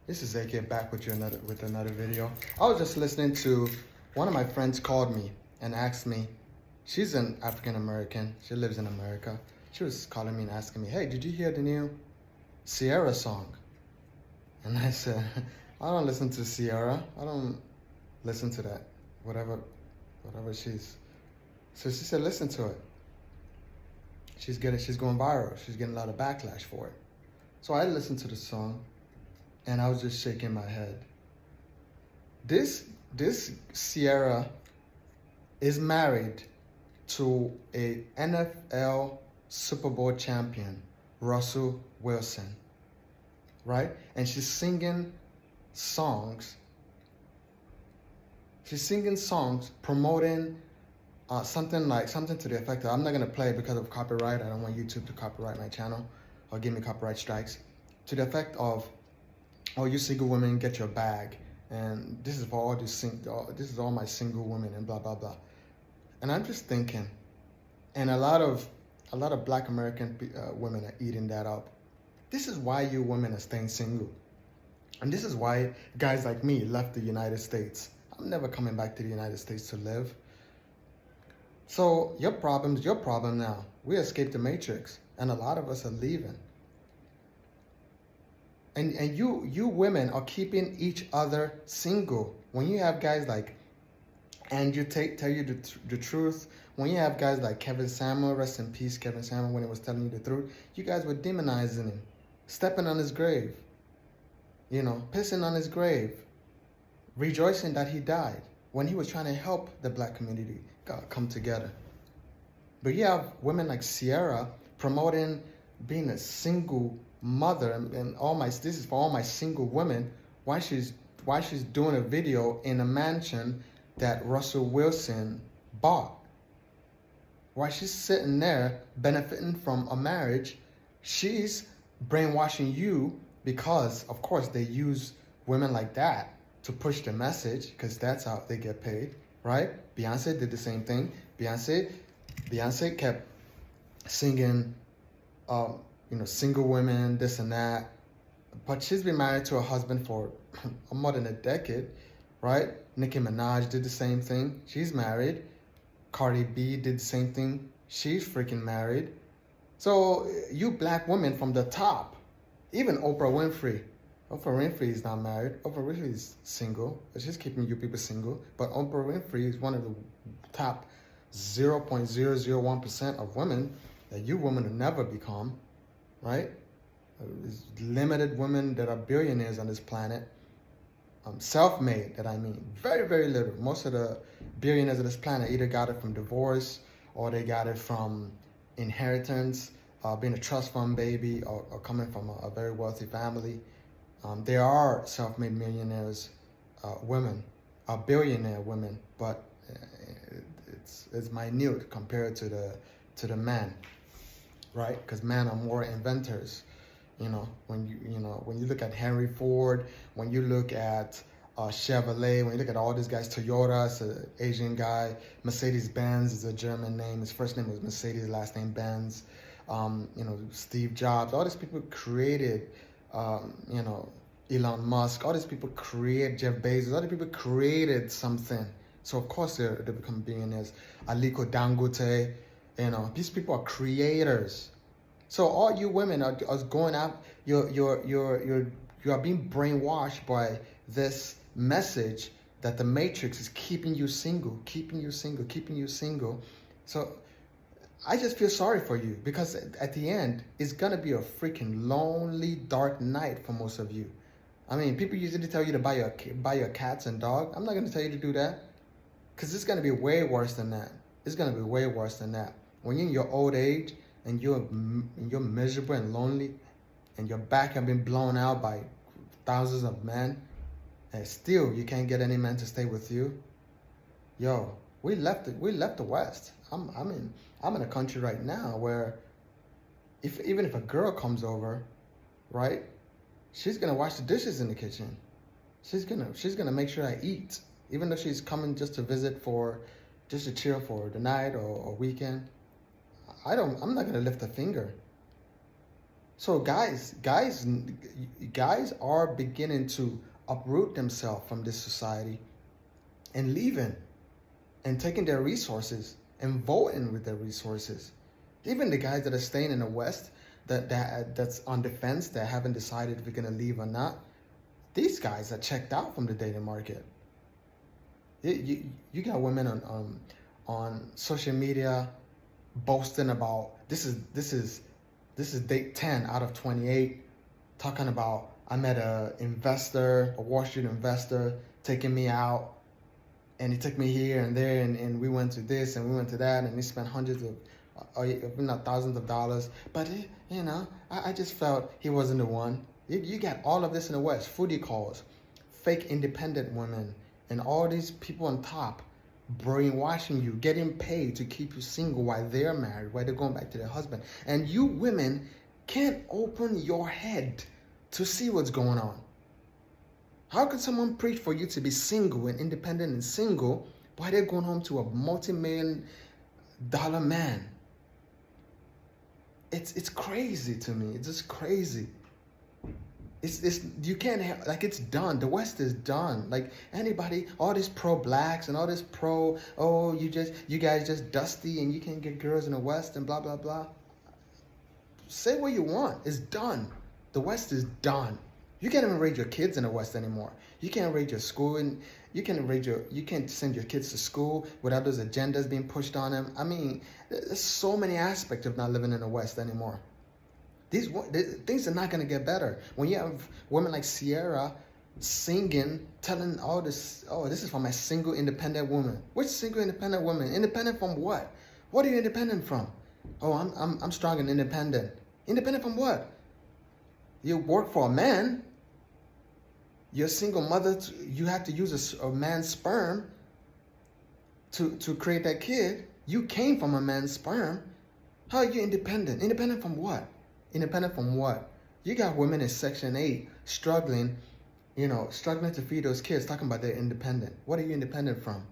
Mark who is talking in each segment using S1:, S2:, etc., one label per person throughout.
S1: This is AK back with another video. I was just listening to one of my friends called me and asked me. She's an African American. She lives in America. She was calling me and asking me, "Hey, did you hear the new Sierra song?" And I said, "I don't listen to Sierra. I don't listen to that. Whatever she's." So she said, "Listen to it. She's going viral. She's getting a lot of backlash for it." So I listened to the song. And I was just shaking my head. This Sierra is married to a NFL Super Bowl champion, Russell Wilson, right? And she's singing songs. Promoting something to the effect of, I'm not gonna play it because of copyright. I don't want YouTube to copyright my channel or give me copyright strikes. To the effect of, "Oh, you single women, get your bag, and this is for all this is all my single women," and blah blah blah. And I'm just thinking, and a lot of Black American women are eating that up. This is why you women are staying single, and this is why guys like me left the United States. I'm never coming back to the United States to live. So your problem is your problem now. We escaped the Matrix, and a lot of us are leaving. And you women are keeping each other single. When you have guys like Andrew Tate tell you the truth, when you have guys like Kevin Samuel, rest in peace, Kevin Samuel, when he was telling you the truth, you guys were demonizing him, stepping on his grave, pissing on his grave, rejoicing that he died when he was trying to help the Black community come together. But you have women like Sierra promoting being a single mother, and this is for all my single women. Why she's doing a video in a mansion that Russell Wilson bought. Why she's sitting there benefiting from a marriage. She's brainwashing you because, of course, they use women like that to push the message because that's how they get paid, right? Beyonce did the same thing. Beyonce kept singing, single women, this and that. But she's been married to a husband for more than a decade, right? Nicki Minaj did the same thing. She's married. Cardi B did the same thing. She's freaking married. So you Black women from the top, even Oprah Winfrey. Oprah Winfrey is not married. Oprah Winfrey is single. She's keeping you people single. But Oprah Winfrey is one of the top 0.001% of women that you women will never become. Right? There's limited women that are billionaires on this planet. Self-made, that I mean. Very, very little. Most of the billionaires of this planet either got it from divorce or they got it from inheritance, being a trust fund baby, or coming from a very wealthy family. There are self-made millionaires, women, billionaire women, but it's minute compared to the men. Right, because men are more inventors. When you look at Henry Ford, when you look at Chevrolet, when you look at all these guys, Toyota, it's an Asian guy. Mercedes-Benz is a German name. His first name was Mercedes, last name Benz. Steve Jobs. All these people created. Elon Musk. All these people created. Jeff Bezos. All these people created something. So of course they become billionaires. Aliko Dangote. These people are creators. So all you women are going out. You are being brainwashed by this message that the Matrix is keeping you single, keeping you single, keeping you single. So I just feel sorry for you because at the end it's gonna be a freaking lonely, dark night for most of you. I mean, people usually tell you to buy your cats and dog. I'm not gonna tell you to do that because it's gonna be way worse than that. It's gonna be way worse than that. When you're in your old age and you're miserable and lonely and your back has been blown out by thousands of men and still you can't get any man to stay with you. Yo, we left the West. I'm in a country right now where even if a girl comes over, right, she's gonna wash the dishes in the kitchen. She's gonna make sure I eat, even though she's coming just to visit just to chill for the night or weekend. I'm not gonna lift a finger. So guys are beginning to uproot themselves from this society and leaving and taking their resources and voting with their resources. Even the guys that are staying in the West, that's on the fence, that haven't decided if they're gonna leave or not. These guys are checked out from the dating market. You got women on social media boasting about this is date 10 out of 28, talking about I met a Wall Street investor, taking me out, and he took me here and there, and we went to this and we went to that, and he spent hundreds of, if not thousands of dollars. But I just felt he wasn't the one. You got all of this in the West: foodie calls, fake independent women, and all these people on top brainwashing you, getting paid to keep you single while they're married, while they're going back to their husband. And you women can't open your head to see what's going on. How could someone preach for you to be single and independent and single while they're going home to a multi-million-dollar man? It's crazy to me. It's just crazy. It's you can't have, like, it's done. The West is done. Like, anybody, all this pro blacks and all this pro, oh, you guys just dusty and you can't get girls in the West and blah blah blah. Say what you want. It's done. The West is done. You can't even raise your kids in the West anymore. You can't raise your school, and you can't send your kids to school without those agendas being pushed on them. I mean, there's so many aspects of not living in the West anymore. These things are not going to get better when you have women like Sierra singing, telling all this. Oh, this is for my single independent woman. Which single independent woman? Independent from what? What are you independent from? Oh, I'm strong and independent. Independent from what? You work for a man. You're a single mother. You have to use a man's sperm to create that kid. You came from a man's sperm. How are you independent? Independent from what? Independent from what? You got women in Section 8 struggling to feed those kids, talking about they're independent. What are you independent from?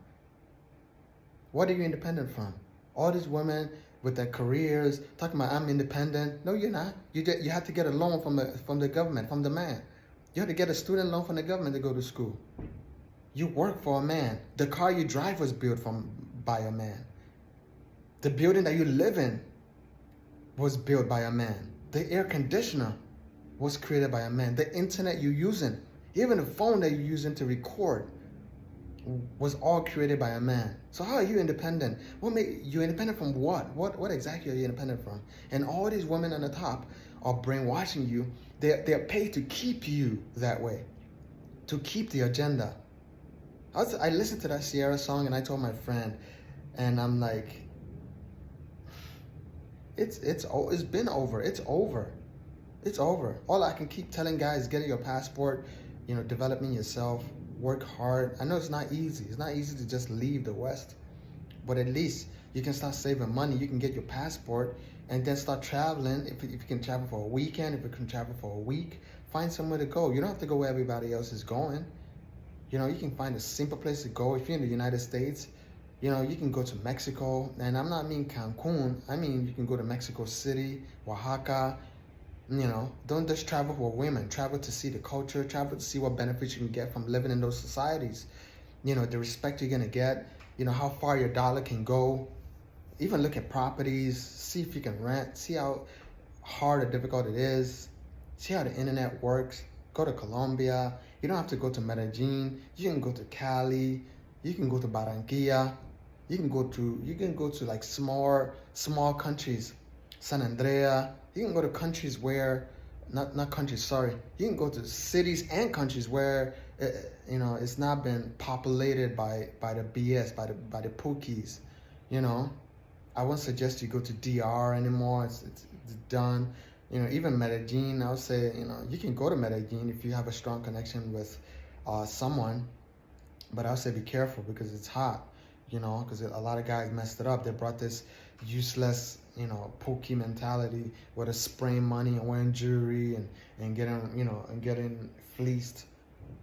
S1: What are you independent from? All these women with their careers talking about I'm independent. No, you're not. You have to get a loan from the government, from the man. You have to get a student loan from the government to go to school. You work for a man. The car you drive was built by a man. The building that you live in was built by a man. The air conditioner was created by a man. The internet you're using, even the phone that you're using to record, was all created by a man. So how are you independent? What make you independent from what? What exactly are you independent from? And all these women on the top are brainwashing you. They're paid to keep you that way, to keep the agenda. I listened to that Sierra song and I told my friend, and I'm like, it's been over. It's over. It's over. All I can keep telling guys: get your passport, developing yourself, work hard. I know it's not easy. It's not easy to just leave the West, but at least you can start saving money. You can get your passport and then start traveling. If you can travel for a weekend, if you can travel for a week, find somewhere to go. You don't have to go where everybody else is going. You can find a simple place to go. If you're in the United States, you can go to Mexico, and I'm not mean Cancun. I mean, you can go to Mexico City, Oaxaca. Don't just travel for women. Travel to see the culture. Travel to see what benefits you can get from living in those societies. The respect you're gonna get. How far your dollar can go. Even look at properties. See if you can rent. See how hard or difficult it is. See how the internet works. Go to Colombia. You don't have to go to Medellin. You can go to Cali. You can go to Barranquilla. You can go to like small countries, San Andrea. You can go to countries where, not countries, sorry. You can go to cities and countries where, it's not been populated by the BS, by the Pookies. I won't suggest you go to DR anymore. It's done. Even Medellin, I would say, you can go to Medellin if you have a strong connection with someone. But I would say be careful because it's hot, because a lot of guys messed it up. They brought this useless, pokey mentality where they're spraying money and wearing jewelry and getting fleeced,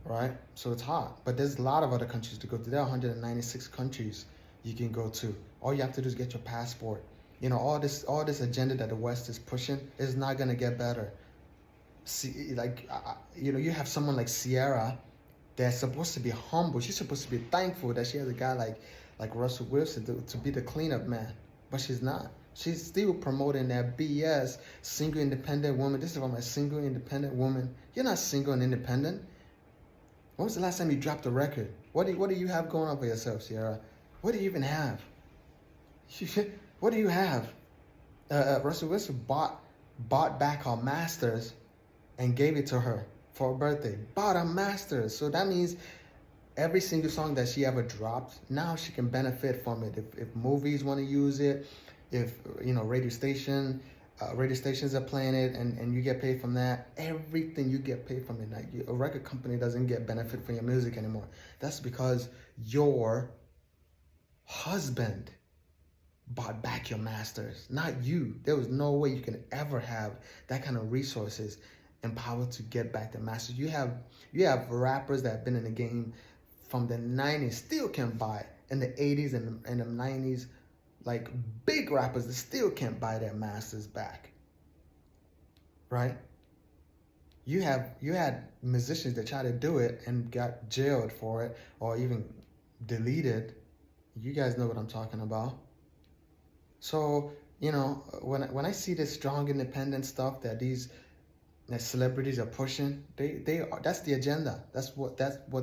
S1: right? So it's hot. But there's a lot of other countries to go to. There are 196 countries you can go to. All you have to do is get your passport. all this agenda that the West is pushing is not gonna get better. See, like you have someone like Sierra that's supposed to be humble. She's supposed to be thankful that she has a guy like Russell Wilson to be the cleanup man, but she's not. She's still promoting that BS single independent woman. This is about my single independent woman. You're not single and independent. When was the last time you dropped a record? What do you have going on for yourself, Sierra? What do you even have? What do you have? Russell Wilson bought back her masters and gave it to her for her birthday. Bought a masters. So that means every single song that she ever dropped, now she can benefit from it. If movies want to use it, if radio stations are playing it, and you get paid from that, everything you get paid from it. Like, a record company doesn't get benefit from your music anymore. That's because your husband bought back your masters, not you. There was no way you can ever have that kind of resources and power to get back the masters. You have rappers that have been in the game from the 90s, still can't buy. In the 80s and the 90s, like big rappers that still can't buy their masters back. Right? You had musicians that tried to do it and got jailed for it or even deleted. You guys know what I'm talking about. So, when I see this strong independent stuff that celebrities are pushing, that's the agenda. That's what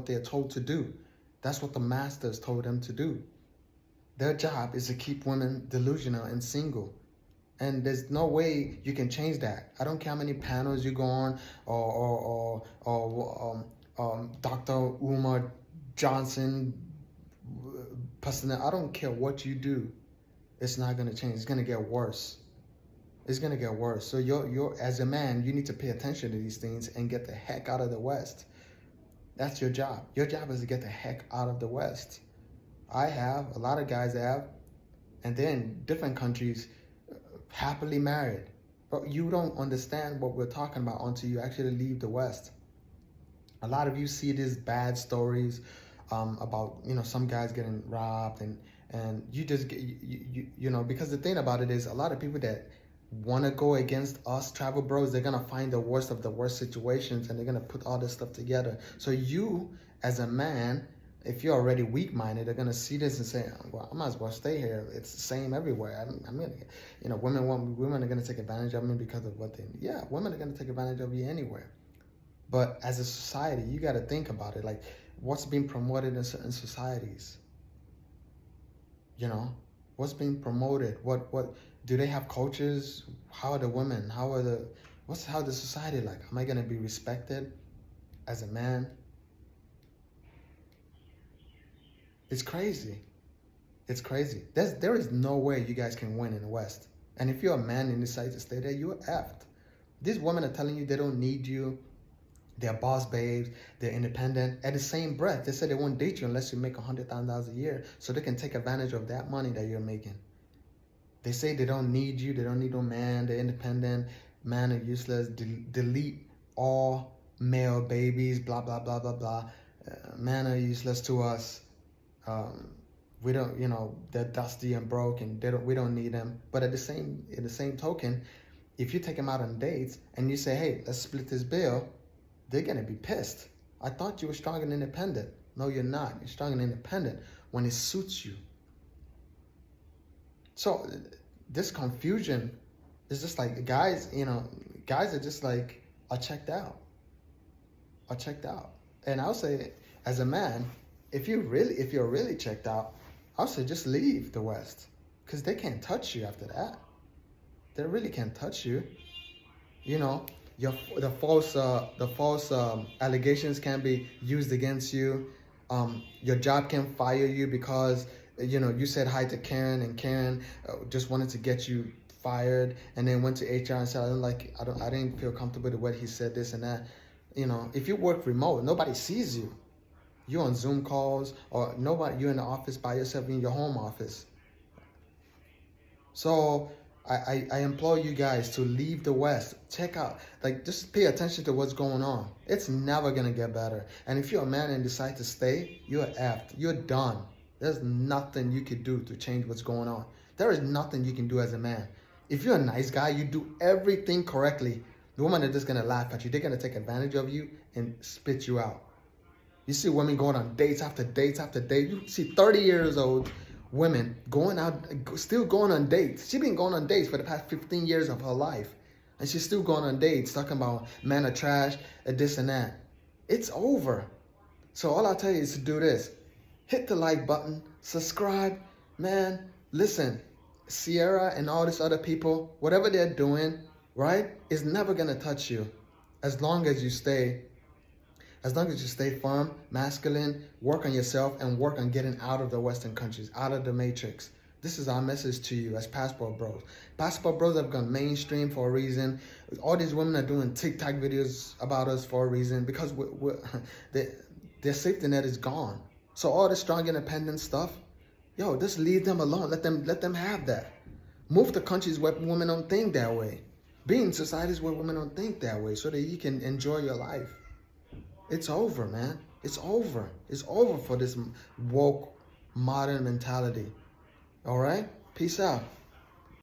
S1: they're told to do. That's what the masters told them to do. Their job is to keep women delusional and single. And there's no way you can change that. I don't care how many panels you go on or Dr. Umar Johnson personnel. I don't care what you do. It's not going to change. It's going to get worse. It's going to get worse. So you're as a man, you need to pay attention to these things and get the heck out of the West. That's your job. Your job is to get the heck out of the West. I have, a lot of guys have, and they're in different countries, happily married. But you don't understand what we're talking about until you actually leave the West. A lot of you see these bad stories about, some guys getting robbed and you just get, because the thing about it is a lot of people that want to go against us travel bros, they're going to find the worst of the worst situations and they're going to put all this stuff together. So you, as a man, if you're already weak-minded, they're going to see this and say, well, I might as well stay here. It's the same everywhere. Women are going to take advantage of me because of women are going to take advantage of you anywhere. But as a society, you got to think about it. Like, what's being promoted in certain societies? What's being promoted? What do they have coaches? How are the women? How the society like? Am I going to be respected as a man? It's crazy. It's crazy. There is no way you guys can win in the West. And if you're a man and decide to stay there, you're effed. These women are telling you they don't need you. They're boss babes. They're independent. At the same breath, they say they won't date you unless you make $100,000 a year, so they can take advantage of that money that you're making. They say they don't need you. They don't need no man. They're independent. Men are useless. Delete all male babies. Blah blah blah blah blah. Men are useless to us. We don't, they're dusty and broke, and we don't need them. But in the same token, if you take them out on dates and you say, hey, let's split this bill, they're gonna be pissed. I thought you were strong and independent. No, you're not. You're strong and independent when it suits you. So this confusion is just like guys are just like, are checked out. And I'll say, as a man, if you're really checked out, I'll say just leave the West, because they can't touch you after that. They really can't touch you. The false allegations can be used against you. Your job can fire you because you said hi to Karen, and Karen just wanted to get you fired, and then went to HR and said, I didn't feel comfortable with what he said, this and that. If you work remote, nobody sees you. You're on Zoom calls, or you're in the office by yourself in your home office. So I implore you guys to leave the West. Check out, just pay attention to what's going on. It's never gonna get better. And if you're a man and decide to stay, you're effed. You're done. There's nothing you could do to change what's going on. There is nothing you can do as a man. If you're a nice guy, you do everything correctly. The women are just gonna laugh at you. They're gonna take advantage of you and spit you out. You see women going on dates after dates after dates. You see 30 years old women going out, still going on dates. She's been going on dates for the past 15 years of her life. And she's still going on dates, talking about men are trash, and this and that. It's over. So all I'll tell you is to do this. Hit the like button, subscribe, man. Listen, Sierra and all these other people, whatever they're doing, right, is never gonna touch you as long as you stay firm, masculine, work on yourself, and work on getting out of the Western countries, out of the matrix. This is our message to you as Passport Bros. Passport Bros have gone mainstream for a reason. All these women are doing TikTok videos about us for a reason, because their safety net is gone. So all this strong independent stuff, yo, just leave them alone. Let them have that. Move to countries where women don't think that way. Be in societies where women don't think that way, so that you can enjoy your life. It's over, man. It's over. It's over for this woke, modern mentality. All right? Peace out.